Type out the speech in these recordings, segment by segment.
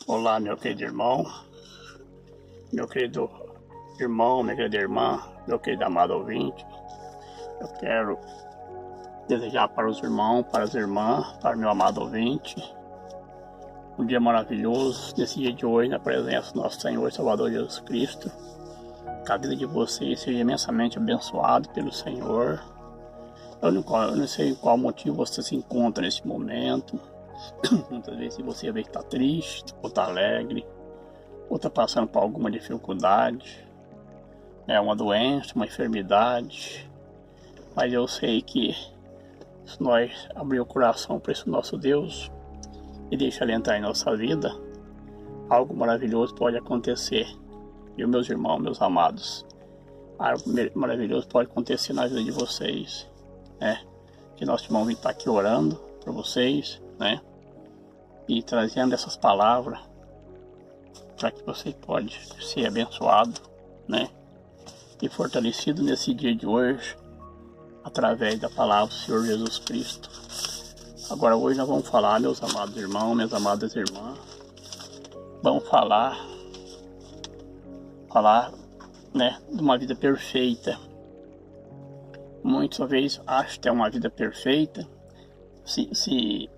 Olá, meu querido irmão, meu querido irmão, minha querida irmã, meu querido amado ouvinte. Eu quero desejar para os irmãos, para as irmãs, para o meu amado ouvinte, um dia maravilhoso, nesse dia de hoje, na presença do nosso Senhor e Salvador Jesus Cristo. Que a vida de vocês seja imensamente abençoada pelo Senhor. Eu não sei em qual motivo você se encontra nesse momento. Muitas vezes você está triste, ou está alegre, ou está passando por alguma dificuldade, uma doença, uma enfermidade. Mas eu sei que se nós abrir o coração para esse nosso Deus e deixar Ele entrar em nossa vida, algo maravilhoso pode acontecer. E meus irmãos, meus amados, algo maravilhoso pode acontecer na vida de vocês, que nosso irmão está aqui orando para vocês, e trazendo essas palavras para que você pode ser abençoado, e fortalecido nesse dia de hoje através da palavra do Senhor Jesus Cristo. Agora hoje nós vamos falar, meus amados irmãos, minhas amadas irmãs, vamos falar de uma vida perfeita. Muitas vezes acho que é uma vida perfeita, se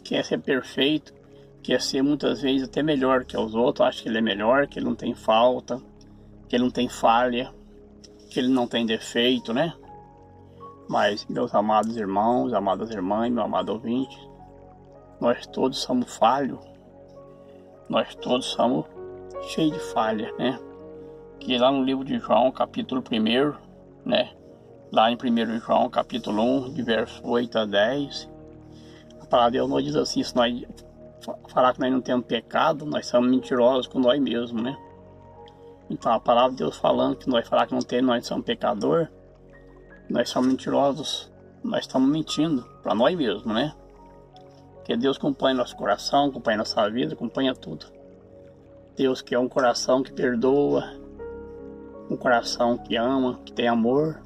quer ser perfeito, quer ser muitas vezes até melhor que os outros, acha que ele é melhor, que ele não tem falta, que ele não tem falha, que ele não tem defeito, Mas, meus amados irmãos, amadas irmãs, meu amado ouvinte, nós todos somos falhos, nós todos somos cheios de falha, Que lá no livro de João, capítulo 1, lá em 1 João, capítulo 1, de verso 8 a 10, a palavra de Deus nos diz assim: se nós falar que nós não temos pecado, nós somos mentirosos com nós mesmos, Então a palavra de Deus falando que nós falar que não temos, nós somos pecador, nós somos mentirosos, nós estamos mentindo para nós mesmos, Porque Deus acompanha nosso coração, acompanha nossa vida, acompanha tudo. Deus quer um coração que perdoa, um coração que ama, que tem amor,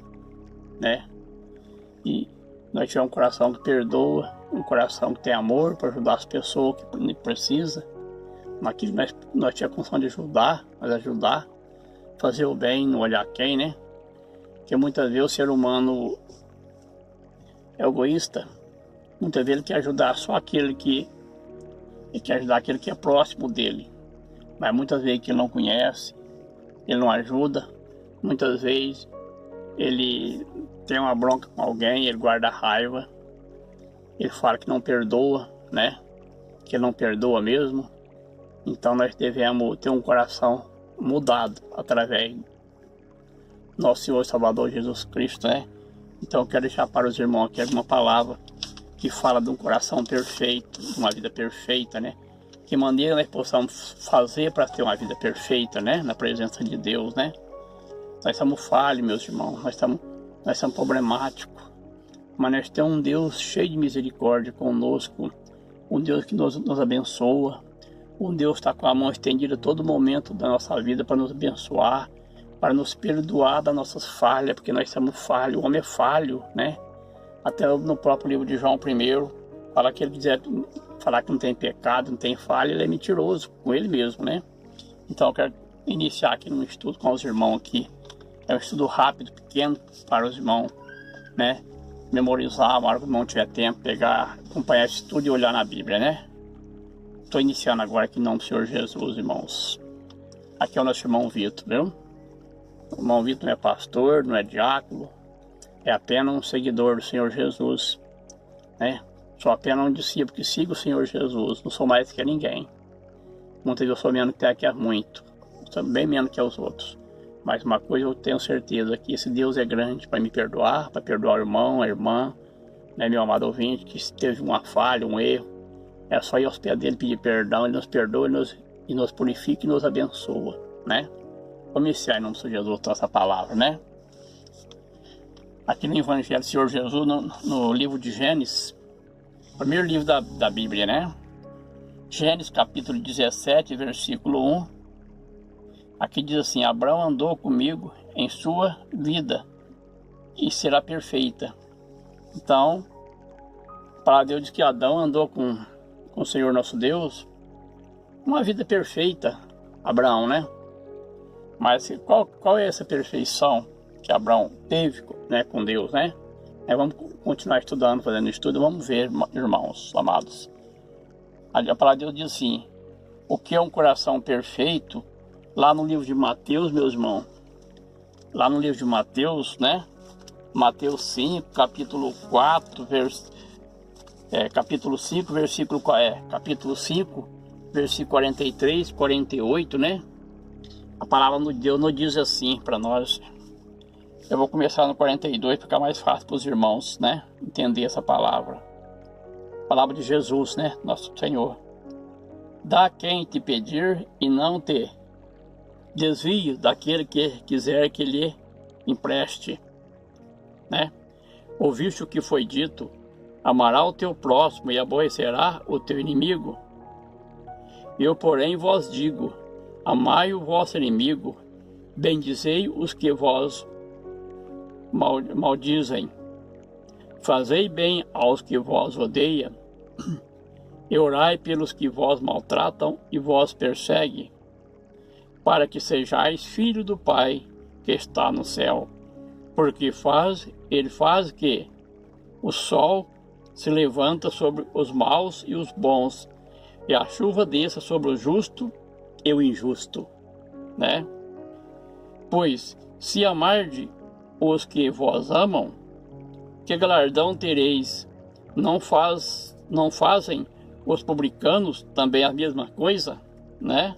E nós tivermos um coração que perdoa, um coração que tem amor para ajudar as pessoas que precisam, naquilo que nós temos a condição de ajudar, fazer o bem, não olhar quem, Porque muitas vezes o ser humano é egoísta, muitas vezes ele quer ajudar só aquele que é próximo dele, mas muitas vezes que ele não conhece, ele não ajuda, muitas vezes ele tem uma bronca com alguém, ele guarda raiva, ele fala que não perdoa, Que ele não perdoa mesmo. Então nós devemos ter um coração mudado através do nosso Senhor e Salvador Jesus Cristo, Então eu quero deixar para os irmãos aqui alguma palavra que fala de um coração perfeito, de uma vida perfeita, Que maneira nós possamos fazer para ter uma vida perfeita, na presença de Deus, Nós somos falhos, meus irmãos, nós somos problemáticos, mas nós temos um Deus cheio de misericórdia conosco, um Deus que nos abençoa, um Deus que está com a mão estendida a todo momento da nossa vida para nos abençoar, para nos perdoar das nossas falhas, porque nós somos falhos, o homem é falho, Até no próprio livro de João 1, fala que ele falar que não tem pecado, não tem falha, ele é mentiroso com ele mesmo, Então eu quero iniciar aqui um estudo com os irmãos aqui. É um estudo rápido, pequeno, para os irmãos, memorizar, na hora que o irmão tiver tempo, acompanhar esse estudo e olhar na Bíblia, Estou iniciando agora aqui em nome do Senhor Jesus, irmãos. Aqui é o nosso irmão Vitor, viu? O irmão Vitor não é pastor, não é diácono, é apenas um seguidor do Senhor Jesus, Sou apenas um discípulo que siga o Senhor Jesus, não sou mais que ninguém. Muitas vezes eu sou menos que até muito, sou bem menos que os outros. Mas uma coisa eu tenho certeza, que esse Deus é grande para me perdoar, para perdoar o irmão, a irmã, meu amado ouvinte, que teve uma falha, um erro. É só ir aos pés dele pedir perdão, ele nos perdoa e nos purifica e nos abençoa, Vamos iniciar em nome do Senhor Jesus essa palavra, Aqui no Evangelho do Senhor Jesus, no livro de Gênesis, primeiro livro da Bíblia, Gênesis capítulo 17, versículo 1, aqui diz assim: Abraão andou comigo em sua vida e será perfeita. Então, a palavra de Deus diz que Adão andou com o Senhor nosso Deus uma vida perfeita, Abraão, né? Mas qual é essa perfeição que Abraão teve, né, com Deus, né? Vamos continuar estudando, fazendo estudo, vamos ver, irmãos amados. A palavra de Deus diz assim: o que é um coração perfeito? Lá no livro de Mateus, meus irmãos, lá no livro de Mateus, né? Mateus 5, capítulo 4, capítulo 5, capítulo 5, versículo 43, 48, né? A palavra de Deus nos diz assim para nós. Eu vou começar no 42, para ficar mais fácil para os irmãos, né? Entender essa palavra. Palavra de Jesus, né? Nosso Senhor. Dá a quem te pedir e não te desvie daquele que quiser que lhe empreste, né? Ouviste o que foi dito: amará o teu próximo e aborrecerá o teu inimigo. Eu, porém, vos digo: amai o vosso inimigo, bendizei os que vos maldizem, fazei bem aos que vos odeiam, e orai pelos que vos maltratam e vos perseguem, para que sejais filho do Pai que está no céu, porque ele faz que o sol se levanta sobre os maus e os bons, e a chuva desça sobre o justo e o injusto, né? Pois se amarde os que vos amam, que galardão tereis? Não fazem os publicanos também a mesma coisa, né?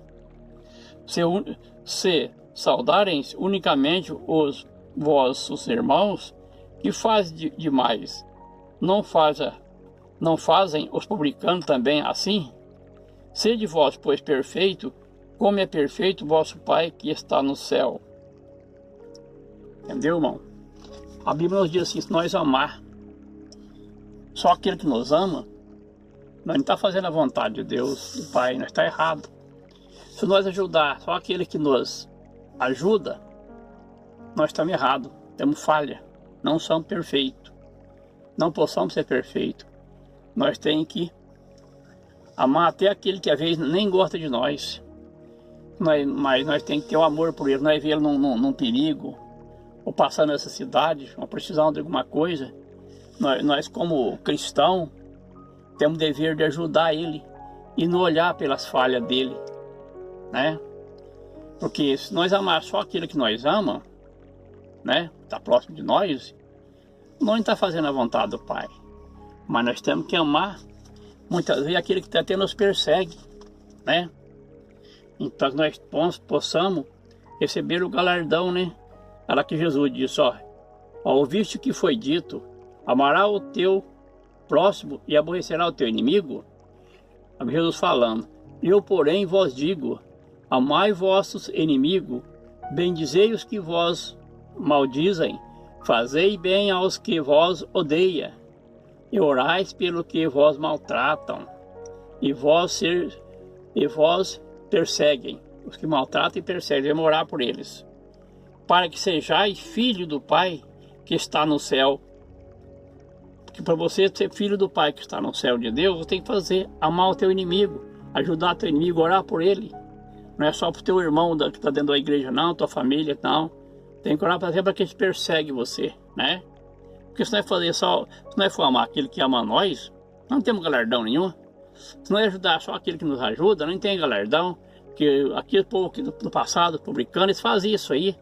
Se saudarem unicamente os vossos irmãos, que faz demais? Não fazem os publicanos também assim? Sede vós, pois, perfeito, como é perfeito vosso Pai que está no céu. Entendeu, irmão? A Bíblia nos diz assim: se nós amar só aquele que nos ama, nós não está fazendo a vontade de Deus, do Pai, nós está errado. Se nós ajudar só aquele que nos ajuda, nós estamos errados, temos falha, não somos perfeitos, não possamos ser perfeitos. Nós temos que amar até aquele que às vezes nem gosta de nós, mas nós temos que ter o amor por ele, nós vê-lo num perigo, ou passar nessa cidade, ou precisando de alguma coisa, nós como cristãos temos o dever de ajudar ele e não olhar pelas falhas dele, né? Porque se nós amar só aquele que nós amamos, né, está próximo de nós, não está fazendo a vontade do Pai. Mas nós temos que amar muitas vezes aquele que até nos persegue, né? Então nós possamos receber o galardão, né? Olha que Jesus disse, ouviste o que foi dito: amará o teu próximo e aborrecerá o teu inimigo. Jesus falando: eu, porém, vos digo: amai vossos inimigos, bendizei os que vos maldizem, fazei bem aos que vos odeiam, e orais pelo que vos maltratam e vos perseguem. Os que maltratam e perseguem, devemos orar por eles, para que sejais filho do Pai que está no céu. Porque para você ser filho do Pai que está no céu de Deus, você tem que amar o teu inimigo, ajudar o teu inimigo, orar por ele. Não é só para o teu irmão que está dentro da igreja, não, tua família, não. Tem que orar para que eles perseguem você, né? Porque se nós for amar aquele que ama nós, não temos galardão nenhum. Se nós ajudar só aquele que nos ajuda, não tem galardão. Porque aquele povo que no passado, publicano, eles faziam isso aí,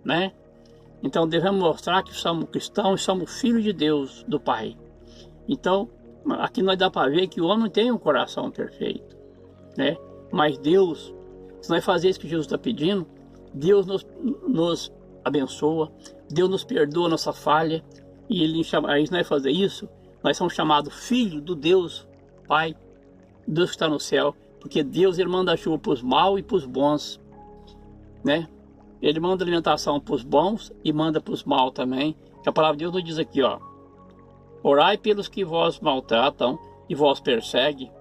né? Então devemos mostrar que somos cristãos, somos filhos de Deus, do Pai. Então aqui nós dá para ver que o homem tem um coração perfeito, né? Mas Deus, se nós fazermos isso que Jesus está pedindo, Deus nos abençoa, Deus nos perdoa a nossa falha, e Ele chama, aí nós fazer isso, nós somos chamados filhos do Deus Pai, Deus que está no céu, porque Deus, Ele manda a chuva para os maus e para os bons, né? Ele manda alimentação para os bons e manda para os maus também. Que a palavra de Deus nos diz aqui, orai pelos que vos maltratam e vos perseguem,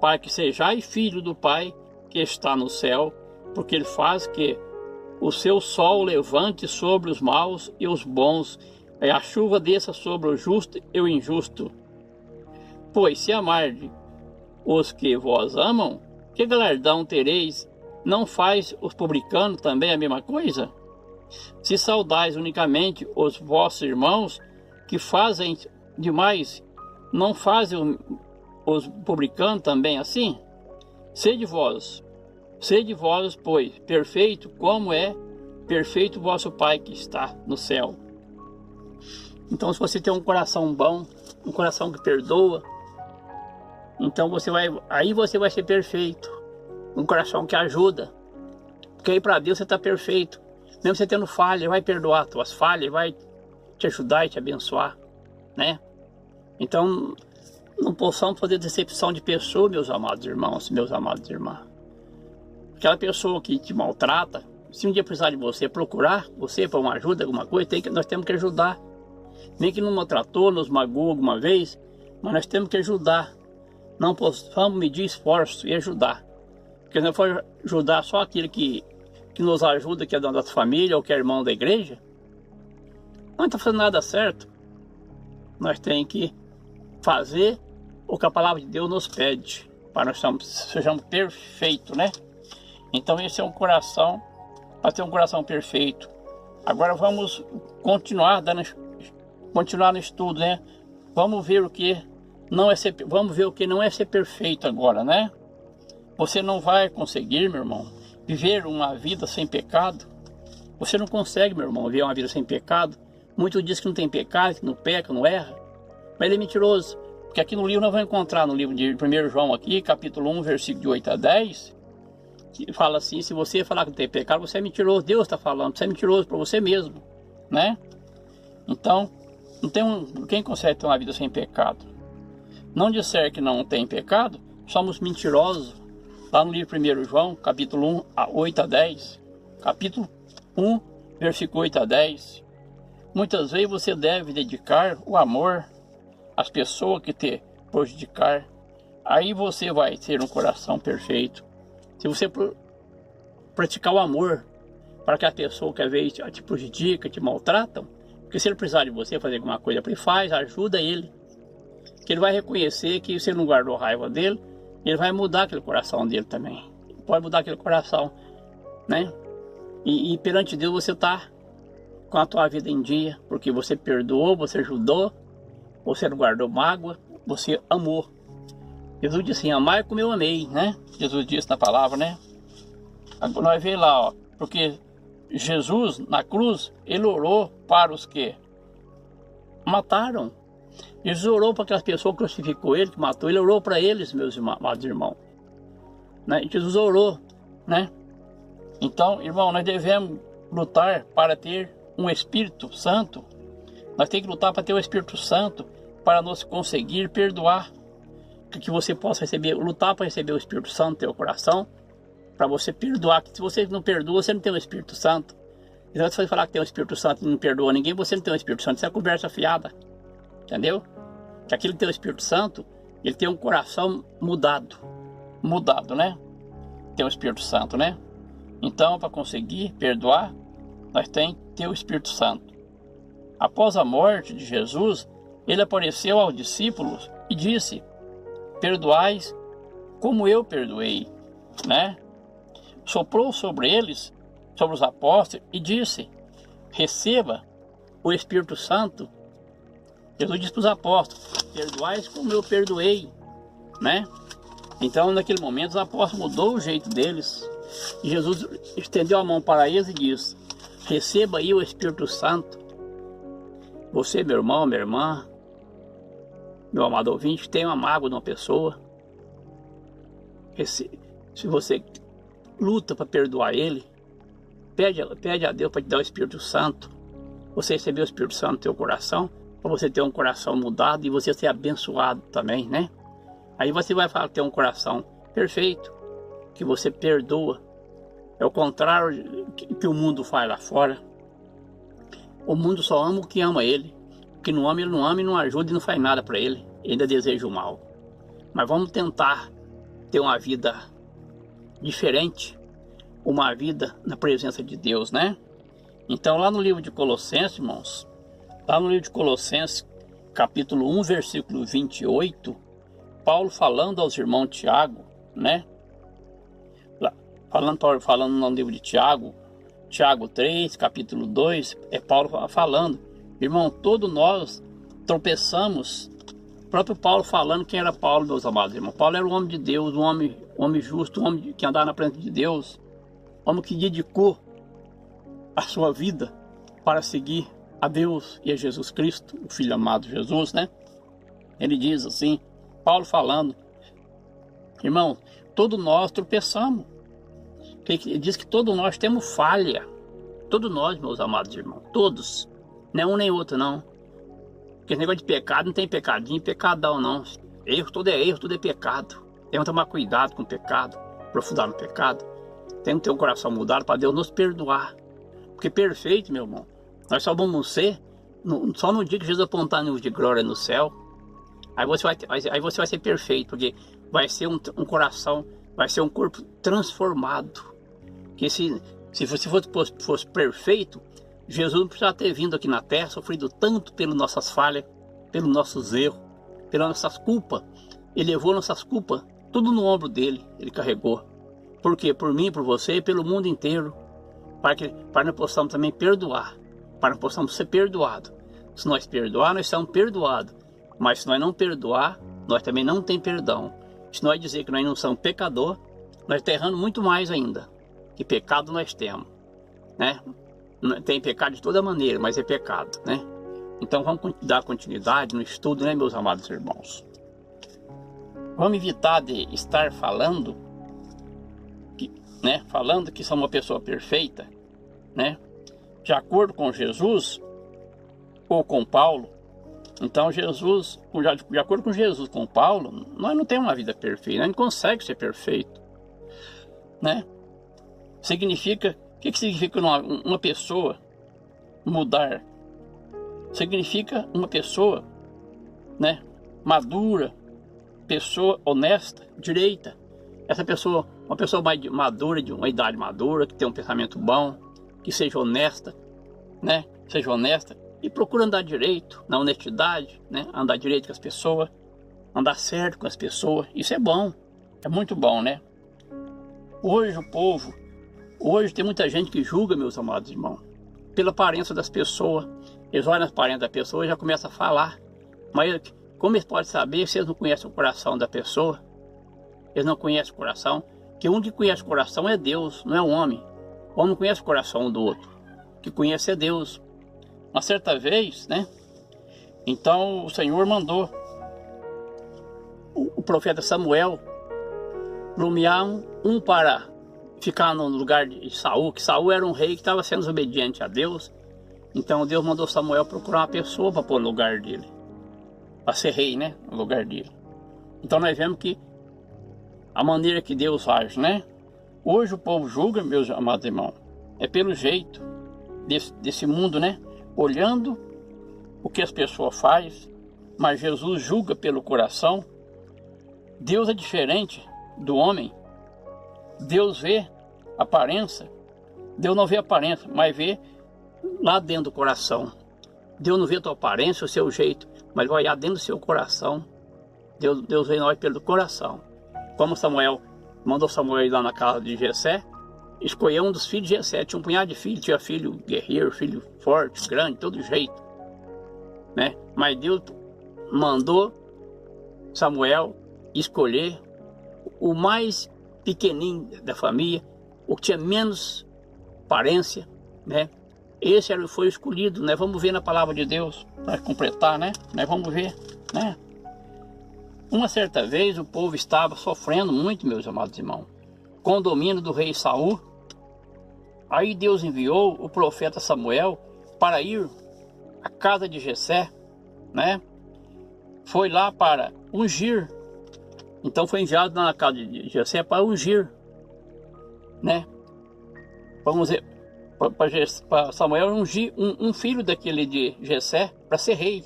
para que sejais filho do Pai que está no céu, porque Ele faz que o seu sol levante sobre os maus e os bons, e a chuva desça sobre o justo e o injusto. Pois se amarde os que vos amam, Que galardão tereis? Não faz os publicanos também a mesma coisa? Se saudais unicamente os vossos irmãos, que fazem demais, não fazem os publicanos também assim? Sede vós, pois, perfeito, como é perfeito vosso Pai que está no céu. Então, se você tem um coração bom, um coração que perdoa, então você vai ser perfeito. Um coração que ajuda. Porque aí para Deus você está perfeito. Mesmo você tendo falha, Ele vai perdoar as tuas falhas, Ele vai te ajudar e te abençoar, né? Então, não possamos fazer decepção de pessoa, meus amados irmãos, meus amados irmãs. Aquela pessoa que te maltrata, se um dia precisar de você, procurar você para uma ajuda, alguma coisa, nós temos que ajudar. Nem que não maltratou, nos magoou alguma vez, mas nós temos que ajudar. Não possamos medir esforço e ajudar. Porque se não for ajudar só aquele que nos ajuda, que é da nossa família ou que é irmão da igreja, não está fazendo nada certo. Nós temos que fazer o que a palavra de Deus nos pede, para nós sejamos perfeitos, né? Então esse é um coração, para ter um coração perfeito. Agora vamos continuar no estudo, né? Vamos ver o que não é ser perfeito agora, né? Você não vai conseguir, meu irmão, viver uma vida sem pecado. Você não consegue, meu irmão, viver uma vida sem pecado. Muitos dizem que não tem pecado, que não peca, não erra. Mas ele é mentiroso. Porque aqui no livro nós vamos encontrar, no livro de 1 João aqui, capítulo 1, versículo de 8 a 10, que fala assim: se você falar que não tem pecado, você é mentiroso. Deus está falando, você é mentiroso para você mesmo, né? Então, quem consegue ter uma vida sem pecado? Não disser que não tem pecado, somos mentirosos. Lá no livro 1 João, capítulo 1, 8 a 10. Capítulo 1, versículo 8 a 10. Muitas vezes você deve dedicar o amor às pessoas que te prejudicar. Aí você vai ter um coração perfeito. Se você praticar o amor para que a pessoa que às vezes te prejudica, te maltratam, porque se ele precisar de você fazer alguma coisa, ele faz, ajuda ele. Que ele vai reconhecer que você não guardou raiva dele, ele vai mudar aquele coração dele também. Pode mudar aquele coração, né? E perante Deus você está com a tua vida em dia, porque você perdoou, você ajudou, você não guardou mágoa, você amou. Jesus disse assim: amai como eu amei, né? Jesus disse na palavra, né? Agora nós vemos lá, ó, porque Jesus na cruz, ele orou para os que mataram. Jesus orou para aquelas pessoas que crucificou ele, que matou ele, orou para eles, meus amados irmãos. Né? Jesus orou, né? Então, irmão, nós devemos lutar para ter um Espírito Santo. Nós temos que lutar para ter o Espírito Santo, para nós conseguir perdoar. Que você possa lutar para receber o Espírito Santo no teu coração, para você perdoar. Que se você não perdoa, você não tem o Espírito Santo. Então, se você falar que tem o Espírito Santo e não perdoa ninguém, você não tem o Espírito Santo. Isso é conversa fiada. Entendeu? Que aquele que tem o Espírito Santo, ele tem um coração mudado, né? Tem o Espírito Santo, né? Então, para conseguir perdoar, nós temos que ter o Espírito Santo. Após a morte de Jesus, ele apareceu aos discípulos e disse: perdoais como eu perdoei, né? Soprou sobre eles, sobre os apóstolos, e disse: receba o Espírito Santo. Jesus disse para os apóstolos: perdoais como eu perdoei, né? Então, naquele momento, os apóstolos mudou o jeito deles. E Jesus estendeu a mão para eles e disse: receba aí o Espírito Santo. Você, meu irmão, minha irmã, meu amado ouvinte, tem uma mágoa de uma pessoa. Se você luta para perdoar ele, pede a Deus para te dar o Espírito Santo. Você receber o Espírito Santo no teu coração, para você ter um coração mudado e você ser abençoado também, né? Aí você vai falar que tem um coração perfeito, que você perdoa. É o contrário que o mundo faz lá fora. O mundo só ama o que ama ele. O que não ama, ele não ama e não ajuda e não faz nada para ele. Ele ainda deseja o mal. Mas vamos tentar ter uma vida diferente, uma vida na presença de Deus, né? Então, lá no livro de Colossenses, irmãos, lá no livro de Colossenses, capítulo 1, versículo 28, Paulo falando aos irmãos Tiago, né? falando no livro de Tiago, Tiago 3, capítulo 2, é Paulo falando. Irmão, todos nós tropeçamos. O próprio Paulo falando quem era Paulo, meus amados irmãos. Paulo era um homem de Deus, um homem justo, um homem que andava na presença de Deus, um homem que dedicou a sua vida para seguir a Deus e a Jesus Cristo, o Filho amado Jesus, né? Ele diz assim, Paulo falando, irmão, todos nós tropeçamos. Ele diz que todos nós temos falha. Todos nós, meus amados irmãos, todos. Não é um nem outro, não. Porque esse negócio de pecado não tem pecadinho, pecadão, não. Erro, tudo é pecado. Temos que tomar cuidado com o pecado, aprofundar no pecado. Temos que ter um coração mudado para Deus nos perdoar. Porque perfeito, meu irmão, nós só vamos ser só no dia que Jesus apontar a nuvem de glória no céu. Aí você vai ser perfeito, porque vai ser um coração, vai ser um corpo transformado. Que se você fosse perfeito, Jesus não precisava ter vindo aqui na terra, sofrido tanto pelas nossas falhas, pelos nossos erros, pelas nossas culpas. Ele levou nossas culpas, tudo no ombro dele, ele carregou. Por quê? Por mim, por você e pelo mundo inteiro. Para nós possamos também perdoar, para nós possamos ser perdoados. Se nós perdoar, nós somos perdoados. Mas se nós não perdoar, nós também não tem perdão. Se nós dizer que nós não somos pecador, nós estamos errando muito mais ainda. Que pecado nós temos, né? Tem pecado de toda maneira, mas é pecado, né? Então vamos dar continuidade no estudo, né, meus amados irmãos? Vamos evitar de estar falando que somos uma pessoa perfeita, né? De acordo com Jesus ou com Paulo. Então Jesus, de acordo com Jesus, com Paulo, nós não temos uma vida perfeita, nós não conseguimos ser perfeito, né? O que significa uma pessoa mudar? Significa uma pessoa, né, madura, pessoa honesta, direita. Essa pessoa, uma pessoa mais madura, de uma idade madura, que tem um pensamento bom, que seja honesta, né? Seja honesta e procura andar direito, na honestidade, né? Andar direito com as pessoas, andar certo com as pessoas. Isso é bom, é muito bom, né? Hoje tem muita gente que julga, meus amados irmãos, pela aparência das pessoas. Eles olham a aparência da pessoa e já começam a falar. Mas como eles podem saber se eles não conhecem o coração da pessoa? Eles não conhecem o coração. Porque um que conhece o coração é Deus, não é o homem. O homem não conhece o coração um do outro. O que conhece é Deus. Uma certa vez, né? Então o Senhor mandou o profeta Samuel nomear um para ficar no lugar de Saul, que Saul era um rei que estava sendo desobediente a Deus. Então Deus mandou Samuel procurar uma pessoa para pôr no lugar dele, para ser rei, né, no lugar dele. Então nós vemos que a maneira que Deus age, né? Hoje o povo julga, meus amados irmãos, é pelo jeito desse mundo, né? Olhando o que as pessoas fazem, mas Jesus julga pelo coração. Deus é diferente do homem. Deus vê aparência. Deus não vê aparência, mas vê lá dentro do coração. Deus não vê a tua aparência, o seu jeito, mas vai olhar dentro do seu coração. Deus vê nós pelo coração. Como Samuel mandou Samuel ir lá na casa de Jessé, escolheu um dos filhos de Jessé. Tinha um punhado de filhos, tinha filho guerreiro, filho forte, grande, todo jeito, né? Mas Deus mandou Samuel escolher o mais pequenininho da família, o que tinha menos aparência, né? Esse foi o escolhido, né? Vamos ver na palavra de Deus, para completar, né? Nós vamos ver, né? Uma certa vez o povo estava sofrendo muito, meus amados irmãos, com o domínio do rei Saul. Aí Deus enviou o profeta Samuel para ir à casa de Jessé, né? Foi lá para ungir. Então foi enviado na casa de Jessé para ungir, né? Vamos ver, para Samuel ungir um filho daquele de Jessé para ser rei.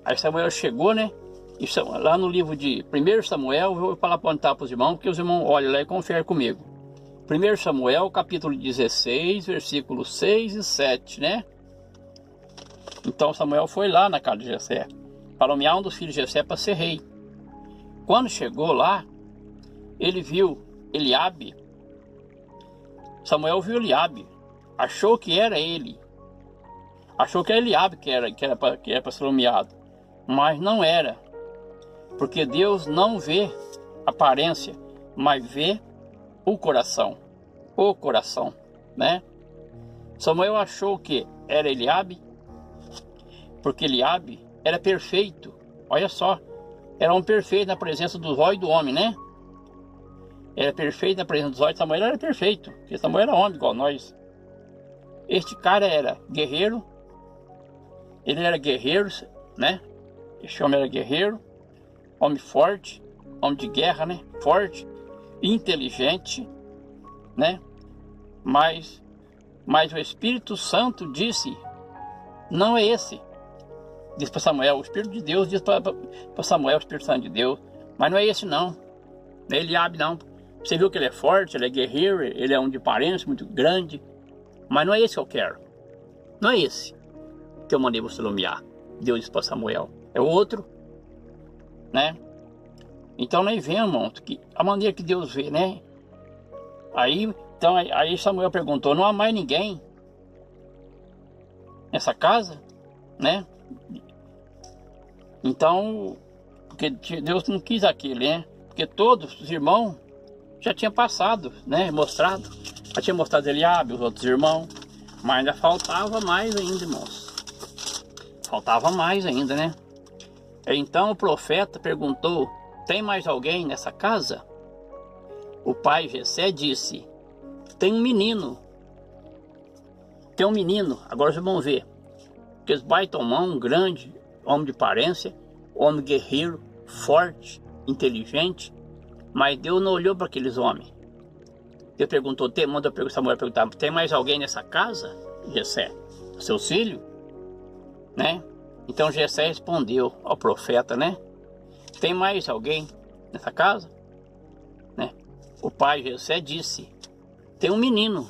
Aí Samuel chegou, né? E lá no livro de 1 Samuel, eu vou falar para onde tá para os irmãos, porque os irmãos olham lá e conferem comigo. 1 Samuel, capítulo 16, versículos 6 e 7, né? Então Samuel foi lá na casa de Jessé, para nomear um dos filhos de Jessé para ser rei. Quando chegou lá, ele viu Eliabe, Samuel viu Eliabe, achou que era ele, achou que era Eliabe que era para ser nomeado, mas não era, porque Deus não vê aparência, mas vê o coração, né? Samuel achou que era Eliabe, porque Eliabe era perfeito, olha só, era um perfeito na presença dos olhos do homem, né? Era perfeito na presença dos olhos. Samuel era perfeito, porque Samuel era homem igual nós. Este cara era guerreiro, ele era guerreiro, né? Este homem era guerreiro, homem forte, homem de guerra, né? Forte, inteligente, né? Mas o Espírito Santo disse, não é esse. Disse para Samuel, o Espírito de Deus disse para Samuel, o Espírito Santo de Deus, mas não é esse não, não é Eliabe não. Você viu que ele é forte, ele é guerreiro, ele é um de aparência muito grande, mas não é esse que eu quero. Não é esse que eu mandei você nomear. Deus disse para Samuel, é outro, né? Então nós vemos, irmão, que a maneira que Deus vê, né? Aí Samuel perguntou, não há mais ninguém nessa casa, né? Então, porque Deus não quis aquele, né? Porque todos os irmãos já tinham passado, né? Já tinha mostrado Eliabe, os outros irmãos, mas ainda faltava mais ainda, irmãos. Faltava mais ainda, né? Então o profeta perguntou, tem mais alguém nessa casa? O pai Jessé disse, tem um menino. Tem um menino, agora vocês vão ver. Aqueles baitomão, grande, homem de aparência, homem guerreiro, forte, inteligente, mas Deus não olhou para aqueles homens. Deus perguntou, Samuel perguntar, tem mais alguém nessa casa, Jessé? Seu filho? Né? Então Jessé respondeu ao profeta, né? Tem mais alguém nessa casa? Né? O pai Jessé disse, tem um menino.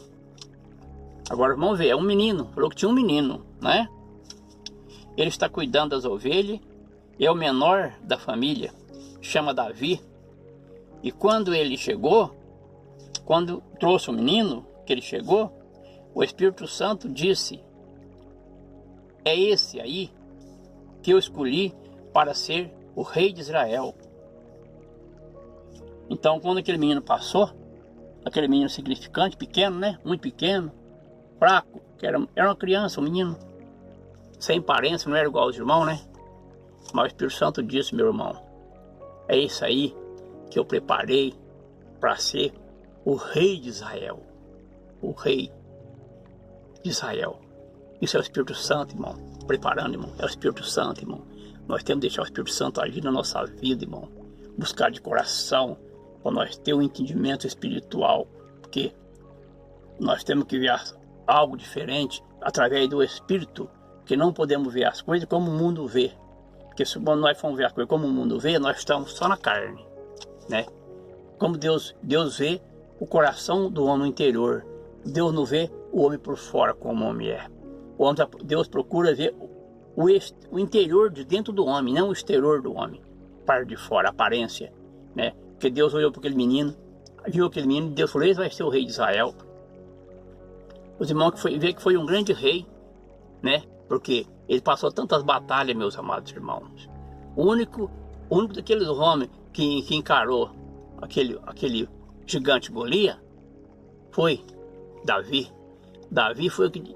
Agora vamos ver, é um menino, falou que tinha um menino, né? Ele está cuidando das ovelhas, é o menor da família, chama Davi. E quando ele chegou, quando trouxe o menino, que ele chegou, o Espírito Santo disse, é esse aí que eu escolhi para ser o rei de Israel. Então quando aquele menino passou, aquele menino significante, pequeno, né? Muito pequeno, fraco, que era uma criança, um menino, sem parência, não era igual aos irmãos, né? Mas o Espírito Santo disse, meu irmão, é isso aí que eu preparei para ser o rei de Israel. O rei de Israel. Isso é o Espírito Santo, irmão. Preparando, irmão. É o Espírito Santo, irmão. Nós temos que deixar o Espírito Santo agir na nossa vida, irmão. Buscar de coração, para nós ter um entendimento espiritual. Porque nós temos que ver algo diferente através do Espírito, que não podemos ver as coisas como o mundo vê. Porque se nós formos ver as coisas como o mundo vê, nós estamos só na carne, né? Como Deus vê o coração do homem interior. Deus não vê o homem por fora como o homem é. Deus procura ver o interior de dentro do homem, não o exterior do homem. Parte de fora, a aparência, né? Porque Deus olhou para aquele menino, viu aquele menino e Deus falou, esse vai ser o rei de Israel. Os irmãos vê que foi um grande rei, né? Porque ele passou tantas batalhas, meus amados irmãos. O único daqueles homens que encarou aquele gigante Golias foi Davi. Davi foi o que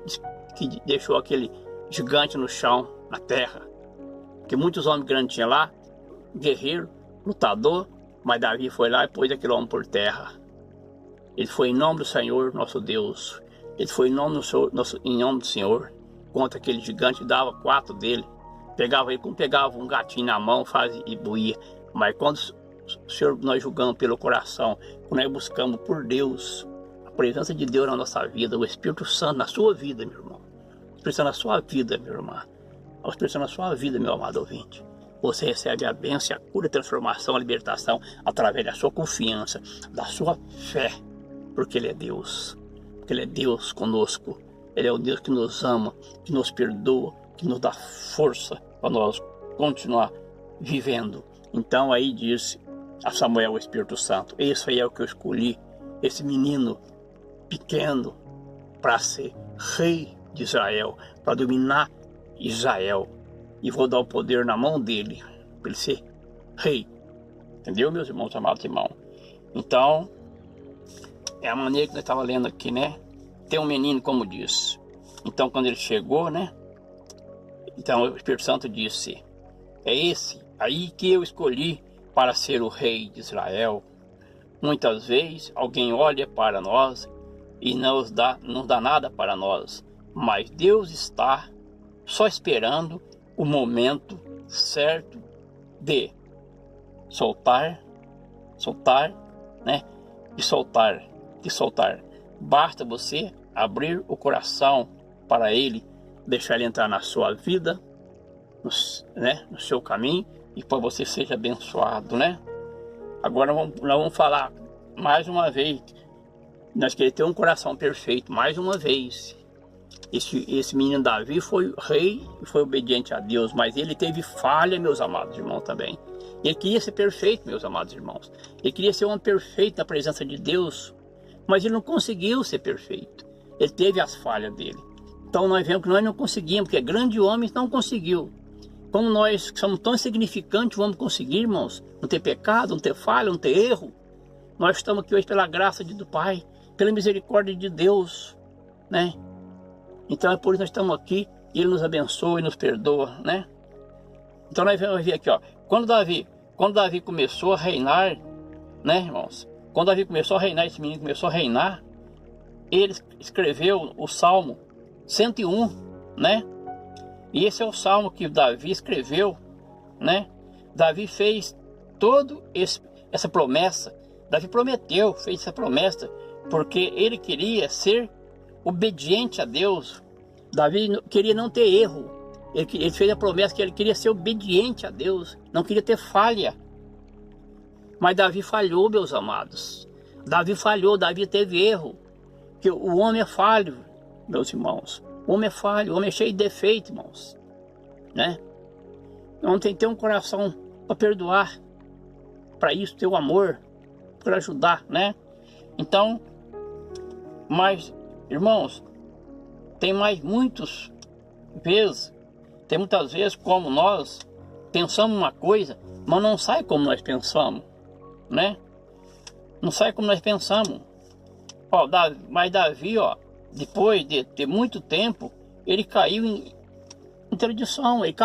deixou aquele gigante no chão, na terra. Porque muitos homens grandes tinham lá, guerreiro, lutador, mas Davi foi lá e pôs aquele homem por terra. Ele foi em nome do Senhor, nosso Deus. Ele foi em nome do Senhor, contra aquele gigante, dava 4 dele. Pegava ele, como pegava um gatinho na mão, fazia e buía. Mas quando nós julgamos pelo coração, quando nós buscamos por Deus, a presença de Deus na nossa vida, o Espírito Santo na sua vida, meu irmão. O Espírito Santo na sua vida, minha irmã. O Espírito Santo na sua vida, meu amado ouvinte. Você recebe a bênção, a cura, a transformação, a libertação, através da sua confiança, da sua fé. Porque Ele é Deus. Porque Ele é Deus conosco. Ele é o Deus que nos ama, que nos perdoa, que nos dá força para nós continuar vivendo. Então aí disse a Samuel o Espírito Santo, esse aí é o que eu escolhi, esse menino pequeno para ser rei de Israel, para dominar Israel. E vou dar o poder na mão dele, para ele ser rei. Entendeu, meus irmãos, amados irmãos? Então, é a maneira que nós estávamos lendo aqui, né? Tem um menino, como disse. Então, quando ele chegou, né? Então, o Espírito Santo disse: é esse aí que eu escolhi para ser o rei de Israel. Muitas vezes, alguém olha para nós e não dá nada para nós. Mas Deus está só esperando o momento certo de soltar, né? De soltar. Basta você abrir o coração para Ele, deixar Ele entrar na sua vida, no seu caminho, e para você seja abençoado, né? Agora nós vamos falar mais uma vez. Nós queremos ter um coração perfeito, mais uma vez. Esse menino Davi foi rei e foi obediente a Deus, mas ele teve falha, meus amados irmãos, também. Ele queria ser perfeito, meus amados irmãos. Ele queria ser um homem perfeito na presença de Deus, mas ele não conseguiu ser perfeito. Ele teve as falhas dele. Então nós vemos que nós não conseguimos, porque grande homem não conseguiu. Como nós somos tão insignificantes, vamos conseguir, irmãos? Não ter pecado, não ter falha, não ter erro. Nós estamos aqui hoje pela graça do Pai, pela misericórdia de Deus, né? Então é por isso que nós estamos aqui, e Ele nos abençoa e nos perdoa, né? Então nós vamos ver aqui, ó. Quando Davi começou a reinar, né, irmãos? Quando Davi começou a reinar, esse menino começou a reinar, ele escreveu o Salmo 101, né? E esse é o Salmo que Davi escreveu, né? Davi fez toda essa promessa. Davi prometeu, fez essa promessa, porque ele queria ser obediente a Deus. Davi queria não ter erro. Ele fez a promessa que ele queria ser obediente a Deus, não queria ter falha. Mas Davi falhou, meus amados. Davi falhou, Davi teve erro. Que o homem é falho, meus irmãos. O homem é falho, o homem é cheio de defeito, irmãos, né? Então tem que ter um coração para perdoar, para isso ter o amor, para ajudar, né? Então, mas, irmãos, tem muitas vezes como nós pensamos uma coisa, mas não sai como nós pensamos, né? Não sai como nós pensamos. Ó, mas Davi, ó, depois de ter muito tempo, ele caiu em tradição, ele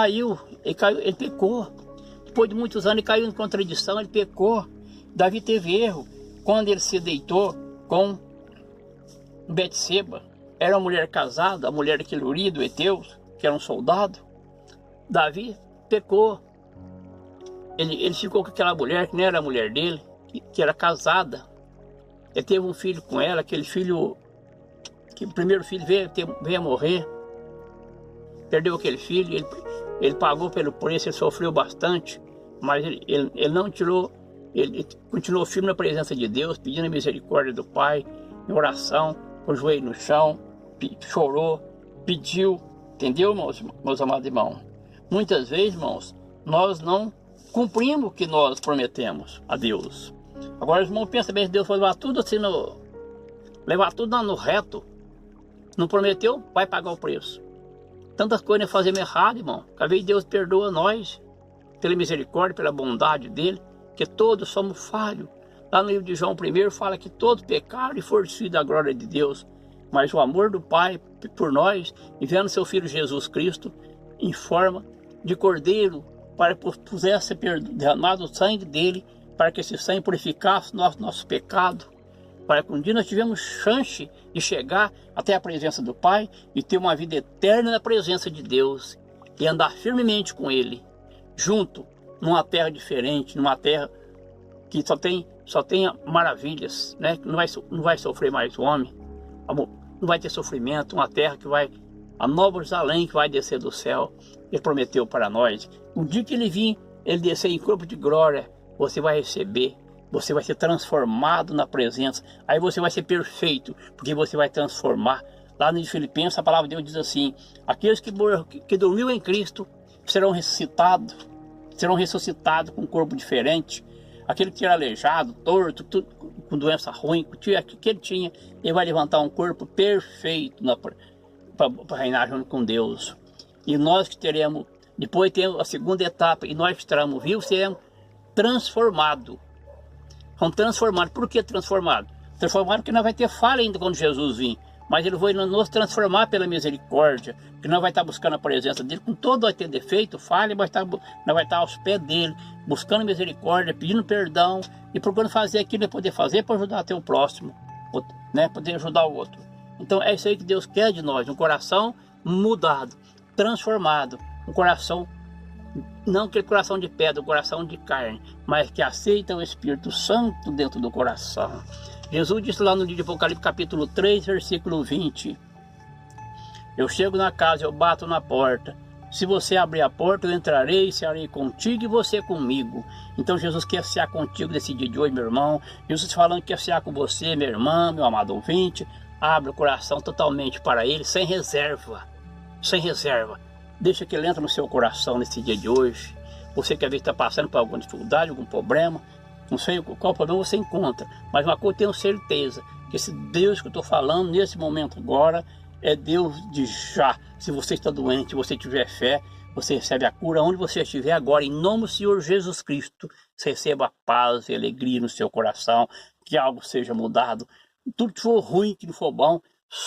pecou. Depois de muitos anos ele caiu em contradição, ele pecou. Davi teve erro quando ele se deitou com Betseba. Era uma mulher casada, a mulher daquele Uri do Eteus, que era um soldado. Davi pecou. Ele ficou com aquela mulher que não era a mulher dele, que era casada. Ele teve um filho com ela, aquele filho, que o primeiro filho veio a morrer. Perdeu aquele filho, ele pagou pelo preço, ele sofreu bastante, mas ele não tirou, ele continuou firme na presença de Deus, pedindo a misericórdia do Pai, em oração, com o joelho no chão, chorou, pediu, entendeu, meus amados irmãos? Muitas vezes, irmãos, nós não cumprimos o que nós prometemos a Deus. Agora, os irmãos pensam bem, se Deus for levar tudo assim no reto, não prometeu, vai pagar o preço. Tantas coisas nós fazemos errado, irmão. Cada vez Deus perdoa nós, pela misericórdia, pela bondade dele, que todos somos falhos. Lá no livro de João 1 fala que todos pecaram e foram destituídos da glória de Deus. Mas o amor do Pai por nós, enviando seu Filho Jesus Cristo, em forma de cordeiro, para que pudesse ser derramado o sangue dele, para que esse sangue purificasse nosso pecado, para que um dia nós tivemos chance de chegar até a presença do Pai e ter uma vida eterna na presença de Deus e andar firmemente com Ele, junto, numa terra diferente, numa terra que só tem maravilhas, né? Que não vai sofrer mais o homem, não vai ter sofrimento, uma terra que vai, a Nova Jerusalém que vai descer do céu. Ele prometeu para nós, o dia que ele vir, ele descer em corpo de glória, você vai receber, você vai ser transformado na presença, aí você vai ser perfeito, porque você vai transformar. Lá no Filipenses, a palavra de Deus diz assim: aqueles que dormiram em Cristo serão ressuscitados com um corpo diferente. Aquele que era aleijado, torto, com doença ruim, que ele tinha, ele vai levantar um corpo perfeito para reinar junto com Deus. E nós que teremos, depois temos a segunda etapa, e nós que estaremos vivos, seremos transformados. São transformados. Por que transformados? Transformados porque nós vamos ter falha ainda quando Jesus vir. Mas ele vai nos transformar pela misericórdia, que nós vamos estar buscando a presença dele, com todo vai ter defeito, falha, nós vamos estar aos pés dele, buscando misericórdia, pedindo perdão e procurando fazer aquilo que poder fazer para ajudar até o próximo, né? Poder ajudar o outro. Então é isso aí que Deus quer de nós, um coração mudado, transformado, um coração, não aquele coração de pedra, um coração de carne, mas que aceita o Espírito Santo dentro do coração. Jesus disse lá no livro de Apocalipse, capítulo 3, versículo 20. Eu chego na casa, eu bato na porta. Se você abrir a porta, eu entrarei, cearei contigo e você comigo. Então Jesus quer cear contigo nesse dia de hoje, meu irmão. Jesus falando que quer cear com você, minha irmã, meu amado ouvinte. Abre o coração totalmente para Ele, sem reserva. Sem reserva. Deixa que Ele entre no seu coração nesse dia de hoje. Você que às vezes está passando por alguma dificuldade, algum problema. Não sei qual problema você encontra, mas uma coisa eu tenho certeza, que esse Deus que eu estou falando nesse momento agora, é Deus de já. Se você está doente, se você tiver fé, você recebe a cura onde você estiver agora, em nome do Senhor Jesus Cristo. Você receba a paz e alegria no seu coração, que algo seja mudado. Tudo que for ruim, que não for bom,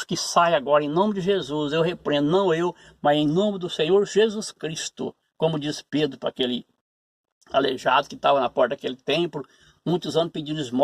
que saia agora em nome de Jesus. Eu repreendo, não eu, mas em nome do Senhor Jesus Cristo. Como diz Pedro para aquele aleijado que estava na porta daquele templo, muitos anos pedindo esmola.